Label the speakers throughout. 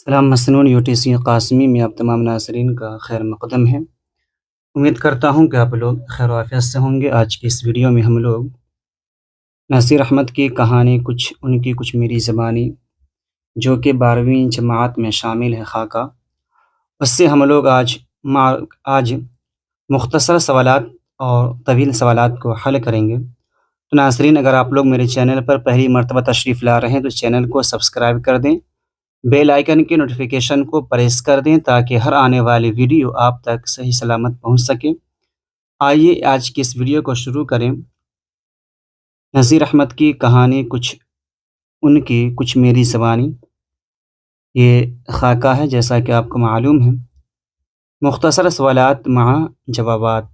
Speaker 1: سلام مسنون UTC قاسمی میں آپ تمام ناظرین کا خیر مقدم ہے۔ امید کرتا ہوں کہ آپ لوگ خیر و عافیت سے ہوں گے۔ آج کی اس ویڈیو میں ہم لوگ نصیر احمد کی کہانی ان کی کچھ میری زبانی جو کہ 12ویں جماعت میں شامل ہے خاکہ، اس سے ہم لوگ آج مختصر سوالات اور طویل سوالات کو حل کریں گے۔ تو ناظرین، اگر آپ لوگ میرے چینل پر پہلی مرتبہ تشریف لا رہے ہیں تو چینل کو سبسکرائب کر دیں، بیل آئیکن کی نوٹیفیکیشن کو پریس کر دیں تاکہ ہر آنے والی ویڈیو آپ تک صحیح سلامت پہنچ سکے۔ آئیے آج کی اس ویڈیو کو شروع کریں۔ نصیر احمد کی کہانی ان کی کچھ میری زبانی، یہ خاکہ ہے جیسا کہ آپ کو معلوم ہے۔ مختصر سوالات مع جوابات،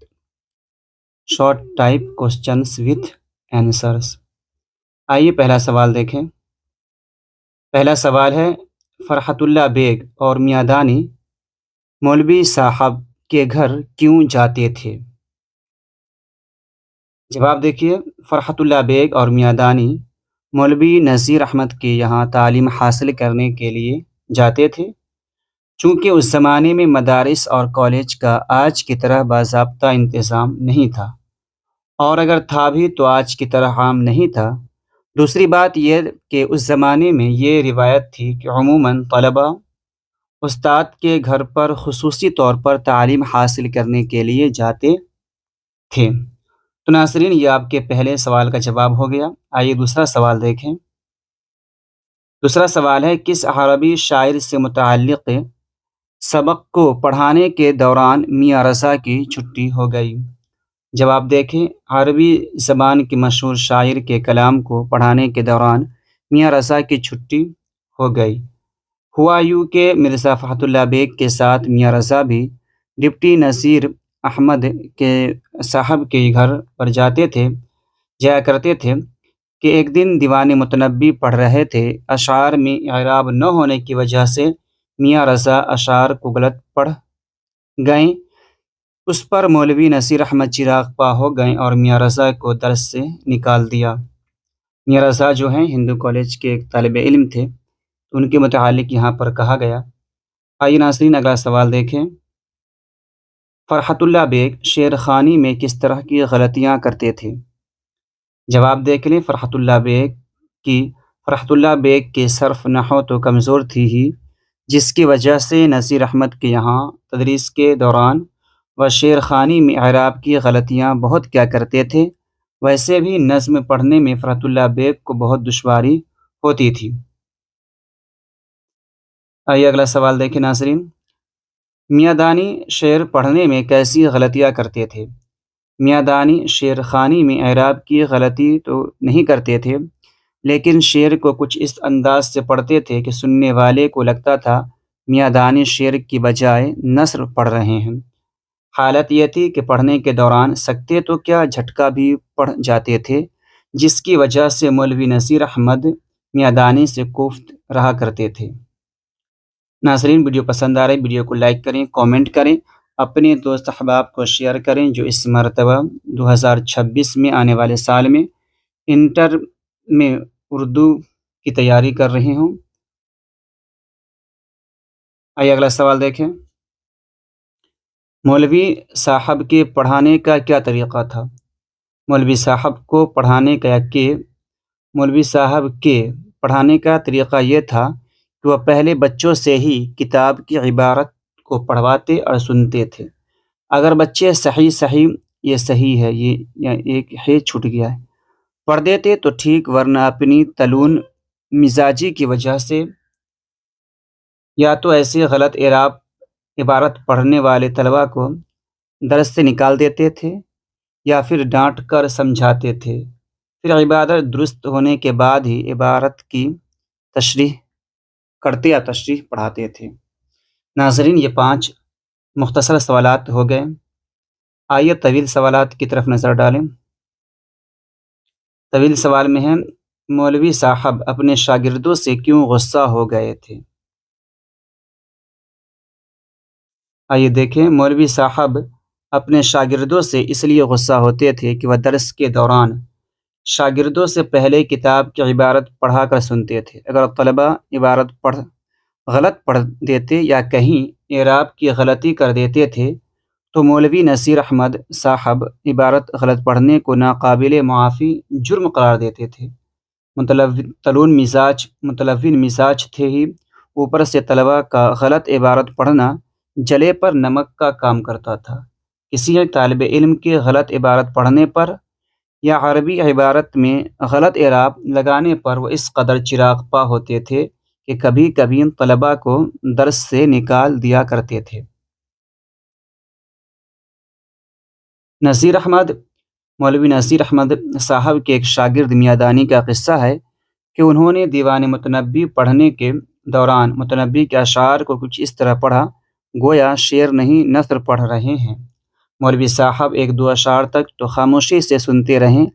Speaker 1: short type questions with answers. آئیے پہلا سوال دیکھیں۔ پہلا سوال ہے، فرحت اللہ بیگ اور میاں دانی مولوی صاحب کے گھر کیوں جاتے تھے؟ جواب دیکھیے، فرحت اللہ بیگ اور میاں دانی مولوی نصیر احمد کے یہاں تعلیم حاصل کرنے کے لیے جاتے تھے۔ چونکہ اس زمانے میں مدارس اور کالج کا آج کی طرح باضابطہ انتظام نہیں تھا، اور اگر تھا بھی تو آج کی طرح عام نہیں تھا۔ دوسری بات یہ کہ اس زمانے میں یہ روایت تھی کہ عموماً طلبہ استاد کے گھر پر خصوصی طور پر تعلیم حاصل کرنے کے لیے جاتے تھے۔ تو ناظرین، یہ آپ کے پہلے سوال کا جواب ہو گیا۔ آئیے دوسرا سوال دیکھیں۔ دوسرا سوال ہے، کس عربی شاعر سے متعلق سبق کو پڑھانے کے دوران میاں رضا کی چھٹی ہو گئی؟ جواب دیکھیں، عربی زبان کے مشہور شاعر کے کلام کو پڑھانے کے دوران میاں رضا کی چھٹی ہو گئی۔ ہوا یوں کہ مرزا فرحت اللہ بیگ کے ساتھ میاں رضا بھی ڈپٹی نصیر احمد کے صاحب کے گھر پر جایا کرتے تھے کہ ایک دن دیوان متنبی پڑھ رہے تھے۔ اشعار میں اعراب نہ ہونے کی وجہ سے میاں رضا اشعار کو غلط پڑھ گئیں۔ اس پر مولوی نصیر احمد چراغ پا ہو گئے اور میاں رضا کو درس سے نکال دیا۔ میاں رضا جو ہیں ہندو کالج کے ایک طالب علم تھے، تو ان کے متعلق یہاں پر کہا گیا۔ آئیے ناظرین، اگلا سوال دیکھیں۔ فرحت اللہ بیگ شعر خوانی میں کس طرح کی غلطیاں کرتے تھے؟ جواب دیکھ لیں۔ فرحت اللہ بیگ کی صرف نحو تو کمزور تھی ہی، جس کی وجہ سے نصیر احمد کے یہاں تدریس کے دوران وہ شعر خوانی میں اعراب کی غلطیاں بہت کیا کرتے تھے۔ ویسے بھی نظم پڑھنے میں فرحت اللہ بیگ کو بہت دشواری ہوتی تھی۔ آئیے اگلا سوال دیکھیں ناظرین۔ میاں دانی شعر پڑھنے میں کیسی غلطیاں کرتے تھے؟ میاں دانی شعر خوانی میں اعراب کی غلطی تو نہیں کرتے تھے، لیکن شعر کو کچھ اس انداز سے پڑھتے تھے کہ سننے والے کو لگتا تھا میاں دانی شعر کی بجائے نثر پڑھ رہے ہیں۔ حالت یہ تھی کہ پڑھنے کے دوران سکتے تو کیا جھٹکا بھی پڑھ جاتے تھے، جس کی وجہ سے مولوی نصیر احمد میاں دانی سے کوفت رہا کرتے تھے۔ ناظرین، ویڈیو پسند آ رہی ویڈیو کو لائک کریں، کامنٹ کریں، اپنے دوست احباب کو شیئر کریں جو اس مرتبہ 2026 میں آنے والے سال میں انٹر میں اردو کی تیاری کر رہے ہوں۔ آئیے اگلا سوال دیکھیں۔ مولوی صاحب کے پڑھانے کا کیا طریقہ تھا؟ مولوی صاحب کے پڑھانے کا طریقہ یہ تھا کہ وہ پہلے بچوں سے ہی کتاب کی عبارت کو پڑھواتے اور سنتے تھے۔ اگر بچے صحیح ہے یہ ایک ہے چھوٹ گیا ہے پڑھ دیتے تو ٹھیک، ورنہ اپنی تلون مزاجی کی وجہ سے یا تو ایسے غلط عبارت پڑھنے والے طلبہ کو درس سے نکال دیتے تھے یا پھر ڈانٹ کر سمجھاتے تھے، پھر عبارت درست ہونے کے بعد ہی عبارت کی تشریح کرتے یا تشریح پڑھاتے تھے۔ ناظرین، یہ 5 مختصر سوالات ہو گئے۔ آئیے طویل سوالات کی طرف نظر ڈالیں۔ طویل سوال میں ہے، مولوی صاحب اپنے شاگردوں سے کیوں غصہ ہو گئے تھے؟ آئیے دیکھیں، مولوی صاحب اپنے شاگردوں سے اس لیے غصہ ہوتے تھے کہ وہ درس کے دوران شاگردوں سے پہلے کتاب کی عبارت پڑھا کر سنتے تھے۔ اگر طلبہ عبارت پڑھ غلط پڑھ دیتے یا کہیں اعراب کی غلطی کر دیتے تھے تو مولوی نصیر احمد صاحب عبارت غلط پڑھنے کو ناقابل معافی جرم قرار دیتے تھے۔ متلون مزاج تھے ہی، اوپر سے طلباء کا غلط عبارت پڑھنا جلے پر نمک کا کام کرتا تھا۔ کسی طالب علم کے غلط عبارت پڑھنے پر یا عربی عبارت میں غلط اعراب لگانے پر وہ اس قدر چراغ پا ہوتے تھے کہ کبھی کبھی طلباء کو درس سے نکال دیا کرتے تھے۔ مولوی نصیر احمد صاحب کے ایک شاگرد میادانی کا قصہ ہے کہ انہوں نے دیوان متنبی پڑھنے کے دوران متنبی کے اشعار کو کچھ اس طرح پڑھا گویا شعر نہیں نثر پڑھ رہے ہیں۔ مولوی صاحب ایک دو اشعار تک تو خاموشی سے سنتے رہیں،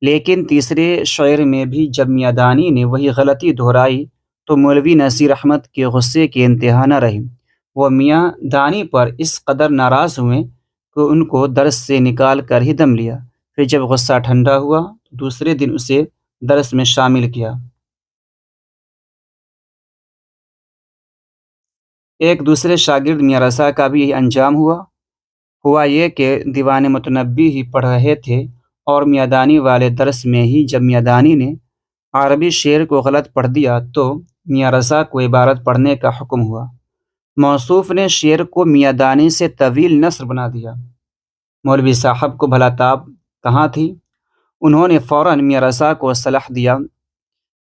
Speaker 1: لیکن تیسرے شعر میں بھی جب میادانی نے وہی غلطی دہرائی تو مولوی نصیر احمد کے غصے کی انتہا نہ رہی۔ وہ میاں دانی پر اس قدر ناراض ہوئے کہ ان کو درس سے نکال کر ہی دم لیا۔ پھر جب غصہ ٹھنڈا ہوا تو دوسرے دن اسے درس میں شامل کیا۔ ایک دوسرے شاگرد میاں رضا کا بھی یہی انجام ہوا یہ کہ دیوان متنبی ہی پڑھ رہے تھے اور میادانی والے درس میں ہی جب میادانی نے عربی شعر کو غلط پڑھ دیا تو میاں رضا کو عبارت پڑھنے کا حکم ہوا۔ موصوف نے شعر کو میادانی سے طویل نثر بنا دیا۔ مولوی صاحب کو بھلا تاب کہاں تھی؟ انہوں نے فوراً میاں رضا کو صلاح دیا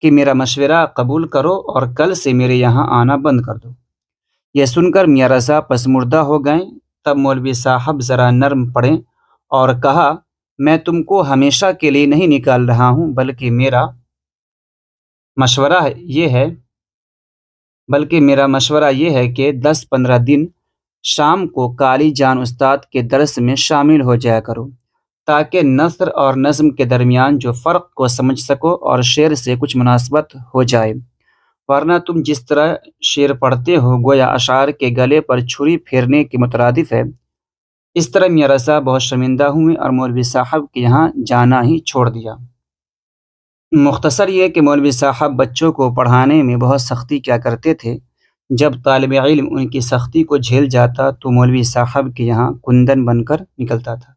Speaker 1: کہ میرا مشورہ قبول کرو اور کل سے میرے یہاں آنا بند کر دو۔ یہ سن کر میاں رضا پسمردہ ہو گئیں۔ تب مولوی صاحب ذرا نرم پڑے اور کہا، میں تم کو ہمیشہ کے لیے نہیں نکال رہا ہوں، بلکہ میرا مشورہ یہ ہے کہ 10-15 دن شام کو کالی جان استاد کے درس میں شامل ہو جایا کرو تاکہ نثر اور نظم کے درمیان جو فرق کو سمجھ سکو اور شعر سے کچھ مناسبت ہو جائے، ورنہ تم جس طرح شعر پڑھتے ہو گویا اشعار کے گلے پر چھری پھیرنے کے مترادف ہے۔ اس طرح میاں رضا بہت شرمندہ ہوئے اور مولوی صاحب کے یہاں جانا ہی چھوڑ دیا۔ مختصر یہ کہ مولوی صاحب بچوں کو پڑھانے میں بہت سختی کیا کرتے تھے۔ جب طالب علم ان کی سختی کو جھیل جاتا تو مولوی صاحب کے یہاں کندن بن کر نکلتا تھا۔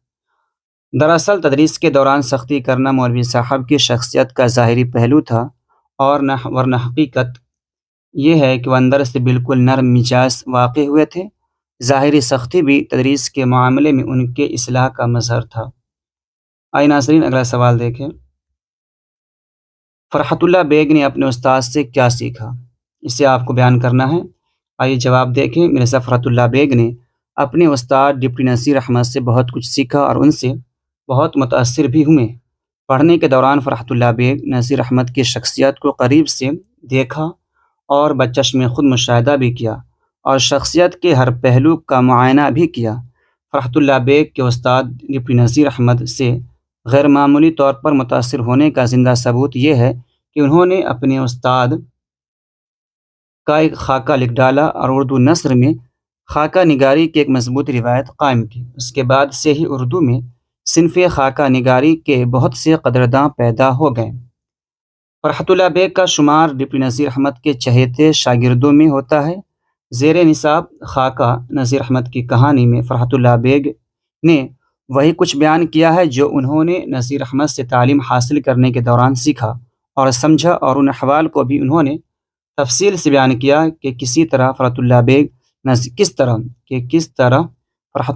Speaker 1: دراصل تدریس کے دوران سختی کرنا مولوی صاحب کی شخصیت کا ظاہری پہلو تھا، ورنہ حقیقت یہ ہے کہ وہ اندر سے بالکل نرم مزاج واقع ہوئے تھے۔ ظاہری سختی بھی تدریس کے معاملے میں ان کے اصلاح کا مظہر تھا۔ آئیے ناظرین اگلا سوال دیکھیں۔ فرحت اللہ بیگ نے اپنے استاد سے کیا سیکھا؟ اسے آپ کو بیان کرنا ہے۔ آئیے جواب دیکھیں۔ مرزا فرحت اللہ بیگ نے اپنے استاد ڈپٹی نصیر احمد سے بہت کچھ سیکھا اور ان سے بہت متاثر بھی ہوئے۔ پڑھنے کے دوران فرحت اللہ بیگ نصیر احمد کی شخصیت کو قریب سے دیکھا اور بچشم خود مشاہدہ بھی کیا اور شخصیت کے ہر پہلو کا معائنہ بھی کیا۔ فرحت اللہ بیگ کے استاد ڈپٹی نصیر احمد سے غیر معمولی طور پر متاثر ہونے کا زندہ ثبوت یہ ہے کہ انہوں نے اپنے استاد کا ایک خاکہ لکھ ڈالا اور اردو نثر میں خاکہ نگاری کی ایک مضبوط روایت قائم کی۔ اس کے بعد سے ہی اردو میں صنف خاکہ نگاری کے بہت سے قدرداں پیدا ہو گئے۔ فرحت اللہ بیگ کا شمار ڈپٹی نصیر احمد کے چہیتے شاگردوں میں ہوتا ہے۔ زیر نصاب خاکہ نصیر احمد کی کہانی میں فرحت اللہ بیگ نے وہی کچھ بیان کیا ہے جو انہوں نے نصیر احمد سے تعلیم حاصل کرنے کے دوران سیکھا اور سمجھا، اور ان احوال کو بھی انہوں نے تفصیل سے بیان کیا کہ کس طرح فرحت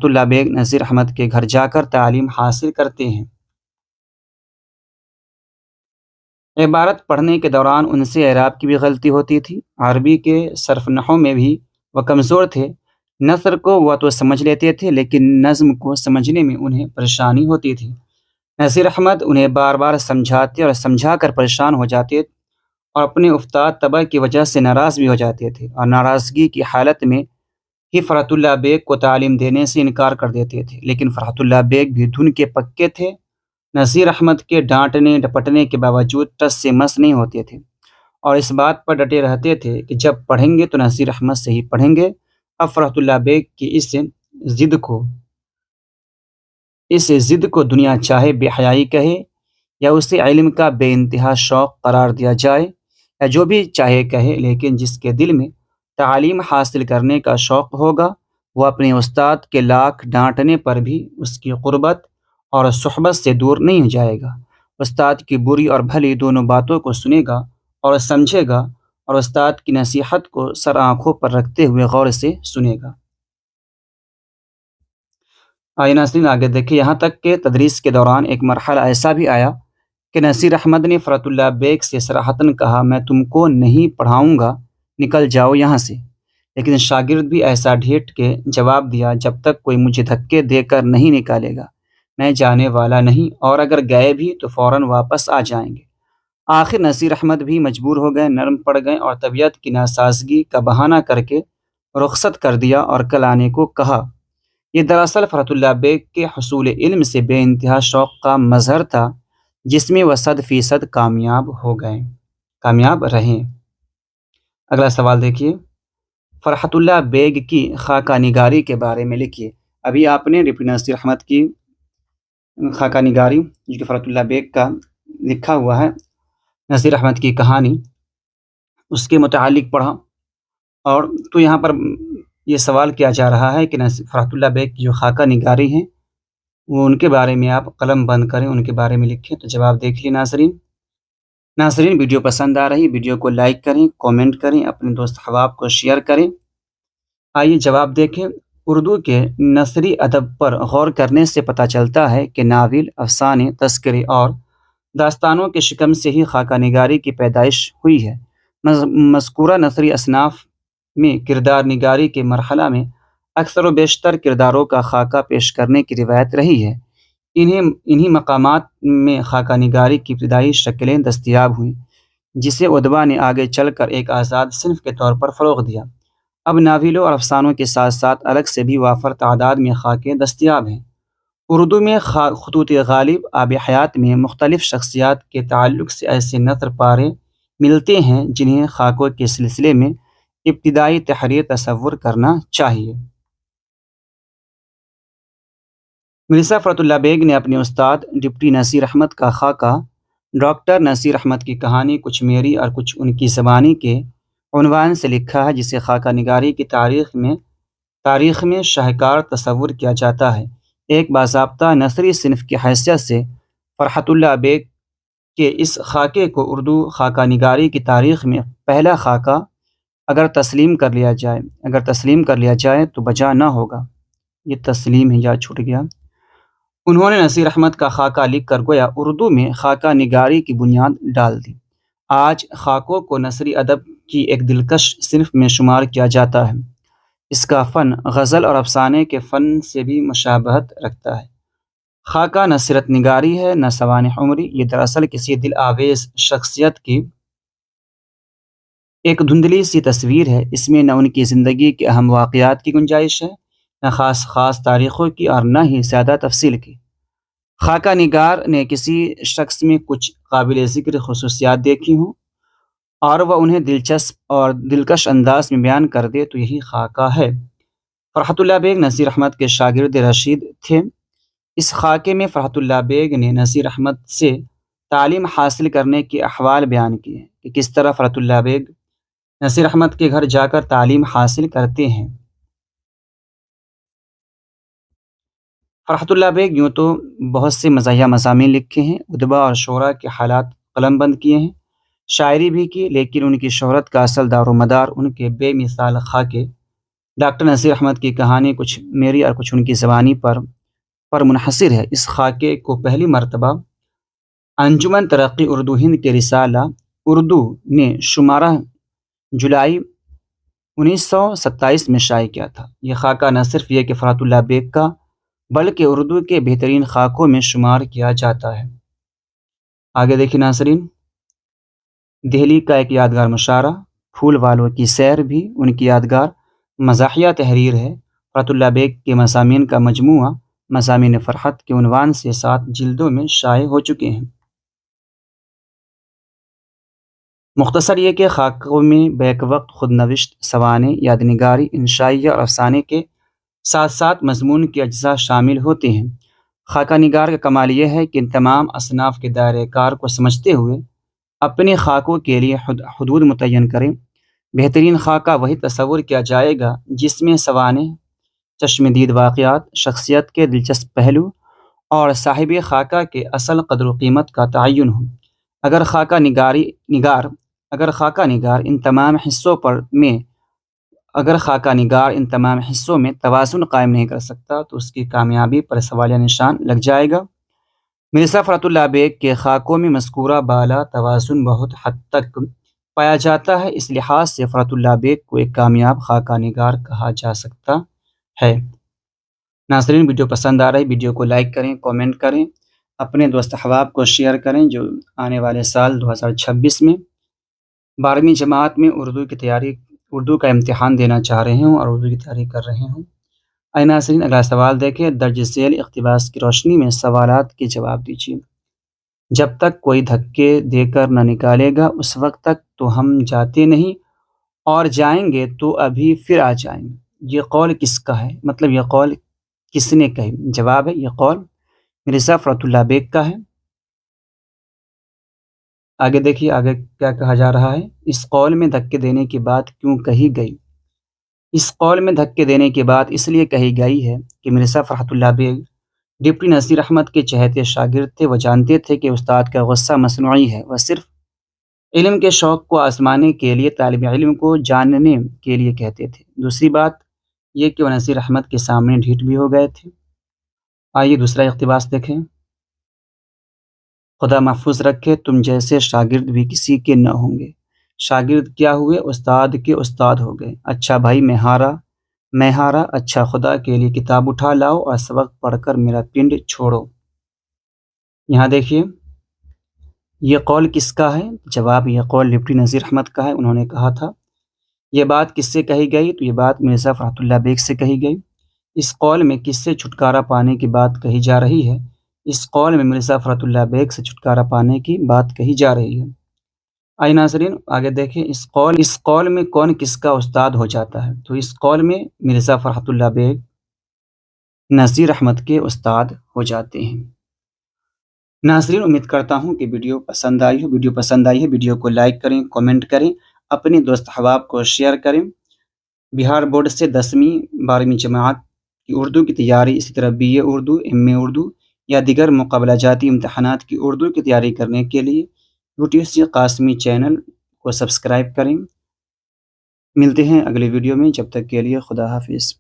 Speaker 1: اللہ بیگ نصیر احمد کے گھر جا کر تعلیم حاصل کرتے ہیں۔ عبارت پڑھنے کے دوران ان سے اعراب کی بھی غلطی ہوتی تھی۔ عربی کے صرف نحو میں بھی وہ کمزور تھے۔ نثر کو وہ تو سمجھ لیتے تھے لیکن نظم کو سمجھنے میں انہیں پریشانی ہوتی تھی۔ نصیر احمد انہیں بار بار سمجھاتے اور سمجھا کر پریشان ہو جاتے اور اپنے افتاد طبع کی وجہ سے ناراض بھی ہو جاتے تھے، اور ناراضگی کی حالت میں ہی فرحت اللہ بیگ کو تعلیم دینے سے انکار کر دیتے تھے۔ لیکن فرحت اللہ بیگ بھی دھن کے پکے تھے۔ نصیر احمد کے ڈانٹنے ڈپٹنے کے باوجود ٹس سے مس نہیں ہوتے تھے اور اس بات پر ڈٹے رہتے تھے کہ جب پڑھیں گے تو نصیر احمد سے ہی پڑھیں گے۔ اب فرحت اللہ بیگ کی اس ضد کو دنیا چاہے بے حیائی کہے یا اسے علم کا بے انتہا شوق قرار دیا جائے یا جو بھی چاہے کہے، لیکن جس کے دل میں تعلیم حاصل کرنے کا شوق ہوگا، وہ اپنے استاد کے لاکھ ڈانٹنے پر بھی اس کی قربت اور صحبت سے دور نہیں جائے گا۔ استاد کی بری اور بھلی دونوں باتوں کو سنے گا اور سمجھے گا، اور استاد کی نصیحت کو سر آنکھوں پر رکھتے ہوئے غور سے سنے گا۔ آئیے ناظرین آگے دیکھیں، یہاں تک کہ تدریس کے دوران ایک مرحلہ ایسا بھی آیا کہ نصیر احمد نے فرحت اللہ بیگ سے صراحتاً کہا، میں تم کو نہیں پڑھاؤں گا، نکل جاؤ یہاں سے۔ لیکن شاگرد بھی ایسا ڈھیٹ کے جواب دیا، جب تک کوئی مجھے دھکے دے کر نہیں نکالے گا میں جانے والا نہیں، اور اگر گئے بھی تو فوراً واپس آ جائیں گے۔ آخر نصیر احمد بھی مجبور ہو گئے، نرم پڑ گئے اور طبیعت کی ناسازگی کا بہانہ کر کے رخصت کر دیا اور کل آنے کو کہا۔ یہ دراصل فرحت اللہ بیگ کے حصول علم سے بے انتہا شوق کا مظہر تھا، جس میں وہ 100% کامیاب رہے۔ اگلا سوال دیکھیے، فرحت اللہ بیگ کی خاکہ نگاری کے بارے میں لکھیے۔ ابھی آپ نے ڈپٹی نصیر احمد کی خاکہ نگاری جو کہ فرحت اللہ بیگ کا لکھا ہوا ہے، نصیر احمد کی کہانی، اس کے متعلق پڑھا، اور تو یہاں پر یہ سوال کیا جا رہا ہے کہ فرحت اللہ بیگ کی جو خاکہ نگاری ہیں وہ ان کے بارے میں آپ قلم بند کریں، ان کے بارے میں لکھیں۔ تو جواب دیکھ لیے ناظرین ویڈیو پسند آ رہی ویڈیو کو لائک کریں، کومنٹ کریں، اپنے دوست احباب کو شیئر کریں۔ آئیے جواب دیکھیں۔ اردو کے نثری ادب پر غور کرنے سے پتہ چلتا ہے کہ ناول، افسانے، تذکرے اور داستانوں کے شکم سے ہی خاکہ نگاری کی پیدائش ہوئی ہے۔ مذکورہ نثری اصناف میں کردار نگاری کے مرحلہ میں اکثر و بیشتر کرداروں کا خاکہ پیش کرنے کی روایت رہی ہے۔ انہی مقامات میں خاکہ نگاری کی ابتدائی شکلیں دستیاب ہوئیں، جسے ادبا نے آگے چل کر ایک آزاد صنف کے طور پر فروغ دیا۔ اب ناولوں اور افسانوں کے ساتھ ساتھ الگ سے بھی وافر تعداد میں خاکے دستیاب ہیں۔ اردو میں خطوط غالب آب حیات میں مختلف شخصیات کے تعلق سے ایسے نثر پارے ملتے ہیں جنہیں خاکوں کے سلسلے میں ابتدائی تحریر تصور کرنا چاہیے۔ مرزا فرحت اللہ بیگ نے اپنے استاد ڈپٹی نصیر احمد کا خاکہ ڈاکٹر نصیر احمد کی کہانی کچھ میری اور کچھ ان کی زبانی کے عنوان سے لکھا ہے، جسے خاکہ نگاری کی تاریخ میں شاہکار تصور کیا جاتا ہے۔ ایک باضابطہ نثری صنف کی حیثیت سے فرحت اللہ بیگ کے اس خاکے کو اردو خاکہ نگاری کی تاریخ میں پہلا خاکہ اگر تسلیم کر لیا جائے تو بجا نہ ہوگا۔ یہ تسلیم ہے یا چھوٹ گیا۔ انہوں نے نصیر احمد کا خاکہ لکھ کر گویا اردو میں خاکہ نگاری کی بنیاد ڈال دی۔ آج خاکوں کو نثری ادب کی ایک دلکش صنف میں شمار کیا جاتا ہے۔ اس کا فن غزل اور افسانے کے فن سے بھی مشابہت رکھتا ہے۔ خاکہ نہ سیرت نگاری ہے، نہ سوانح عمری، یہ دراصل کسی دل آویز شخصیت کی ایک دھندلی سی تصویر ہے۔ اس میں نہ ان کی زندگی کے اہم واقعات کی گنجائش ہے، نہ خاص تاریخوں کی، اور نہ ہی زیادہ تفصیل کی۔ خاکہ نگار نے کسی شخص میں کچھ قابل ذکر خصوصیات دیکھی ہوں اور وہ انہیں دلچسپ اور دلکش انداز میں بیان کر دے تو یہی خاکہ ہے۔ فرحت اللہ بیگ نصیر احمد کے شاگرد رشید تھے۔ اس خاکے میں فرحت اللہ بیگ نے نصیر احمد سے تعلیم حاصل کرنے کے احوال بیان کیے ہیں کہ کس طرح فرحت اللہ بیگ نصیر احمد کے گھر جا کر تعلیم حاصل کرتے ہیں۔ فرحت اللہ بیگ یوں تو بہت سے مزاحیہ مضامین لکھے ہیں، ادبا اور شعراء کے حالات قلم بند کیے ہیں، شاعری بھی کی، لیکن ان کی شہرت کا اصل دار و مدار ان کے بے مثال خاکے ڈاکٹر نصیر احمد کی کہانی کچھ میری اور کچھ ان کی زبانی پر منحصر ہے۔ اس خاکے کو پہلی مرتبہ انجمن ترقی اردو ہند کے رسالہ اردو نے شمارہ جولائی 1927 میں شائع کیا تھا۔ یہ خاکہ نہ صرف یہ کہ فرحت اللہ بیگ کا بلکہ اردو کے بہترین خاکوں میں شمار کیا جاتا ہے۔ آگے دیکھیں ناظرین، دہلی کا ایک یادگار مشاعرہ، پھول والوں کی سیر بھی ان کی یادگار مزاحیہ تحریر ہے۔ فرحت اللہ بیگ کے مضامین کا مجموعہ مضامین فرحت کے عنوان سے 7 جلدوں میں شائع ہو چکے ہیں۔ مختصر یہ کہ خاکوں میں بیک وقت خود نوشت، سوانح، یادنگاری، انشائیہ اور افسانے کے ساتھ ساتھ مضمون کے اجزاء شامل ہوتے ہیں۔ خاکہ نگار کا کمال یہ ہے کہ ان تمام اصناف کے دائرۂ کار کو سمجھتے ہوئے اپنے خاکوں کے لیے حدود متعین کریں۔ بہترین خاکہ وہی تصور کیا جائے گا جس میں سوانح، چشمدید واقعات، شخصیت کے دلچسپ پہلو اور صاحب خاکہ کے اصل قدر و قیمت کا تعین ہو۔ اگر خاکہ نگار اگر خاکہ نگار ان تمام حصوں پر میں اگر خاکہ نگار ان تمام حصوں میں توازن قائم نہیں کر سکتا تو اس کی کامیابی پر سوالیہ نشان لگ جائے گا۔ مرزا فرحت اللہ بیگ کے خاکوں میں مذکورہ بالا توازن بہت حد تک پایا جاتا ہے، اس لحاظ سے فرحت اللہ بیگ کو ایک کامیاب خاکہ نگار کہا جا سکتا ہے۔ ناظرین، ویڈیو پسند آ رہی ویڈیو کو لائک کریں، کامنٹ کریں، اپنے دوست احباب کو شیئر کریں جو آنے والے سال 2026 میں 12ویں جماعت میں اردو کا امتحان دینا چاہ رہے ہوں اور اردو کی تیاری کر رہے ہوں۔ آئیے ناظرین، اگلا سوال دیکھیں۔ درج ذیل اقتباس کی روشنی میں سوالات کے جواب دیجیے۔ جب تک کوئی دھکے دے کر نہ نکالے گا اس وقت تک تو ہم جاتے نہیں، اور جائیں گے تو ابھی پھر آ جائیں گے۔ یہ قول کس کا ہے؟ مطلب یہ قول کس نے کہی؟ جواب ہے یہ قول مرزا فرحت اللہ بیگ کا ہے۔ آگے دیکھیے آگے کیا کہا جا رہا ہے۔ اس قول میں دھکے دینے کی بات کیوں کہی گئی؟ اس قول میں دھکے دینے کی بات اس لیے کہی گئی ہے کہ مرزا فرحت اللہ بیگ ڈپٹی نذیر احمد کے چہتے شاگرد تھے۔ وہ جانتے تھے کہ استاد کا غصہ مصنوعی ہے، وہ صرف علم کے شوق کو آزمانے کے لیے طالب علم کو جاننے کے لیے کہتے تھے۔ دوسری بات یہ کہ وہ نذیر احمد کے سامنے ڈھیٹ بھی ہو گئے تھے۔ آئیے دوسرا اقتباس دیکھیں۔ خدا محفوظ رکھے تم جیسے شاگرد بھی کسی کے نہ ہوں گے۔ شاگرد کیا ہوئے؟ استاد کے استاد ہو گئے۔ اچھا بھائی میں ہارا، اچھا خدا کے لیے کتاب اٹھا لاؤ اور سبق پڑھ کر میرا پنڈ چھوڑو۔ یہاں دیکھیے یہ قول کس کا ہے؟ جواب یہ قول ڈپٹی نذیر احمد کا ہے، انہوں نے کہا تھا۔ یہ بات کس سے کہی گئی؟ تو یہ بات مرزا فرحت اللہ بیگ سے کہی گئی۔ اس قول میں کس سے چھٹکارا پانے کی بات کہی جا رہی ہے؟ اس قول میں مرزا فرحت اللہ بیگ سے چھٹکارا پانے کی بات کہی جا رہی ہے۔ آئیے ناظرین آگے دیکھیں۔ اس قول میں کون کس کا استاد ہو جاتا ہے؟ تو اس قول میں مرزا فرحت اللہ بیگ نذیر احمد کے استاد ہو جاتے ہیں۔ ناظرین امید کرتا ہوں کہ ویڈیو پسند آئی ہے۔ ویڈیو کو لائک کریں، کامنٹ کریں، اپنے دوست احباب کو شیئر کریں۔ بہار بورڈ سے 10ویں 12ویں جماعت کی اردو کی تیاری، اسی طرح BA اردو، MA اردو یا دیگر مقابلہ جاتی امتحانات کی اردو کی تیاری کرنے کے لیے UTC قاسمی چینل کو سبسکرائب کریں۔ ملتے ہیں اگلے ویڈیو میں، جب تک کے لیے خدا حافظ۔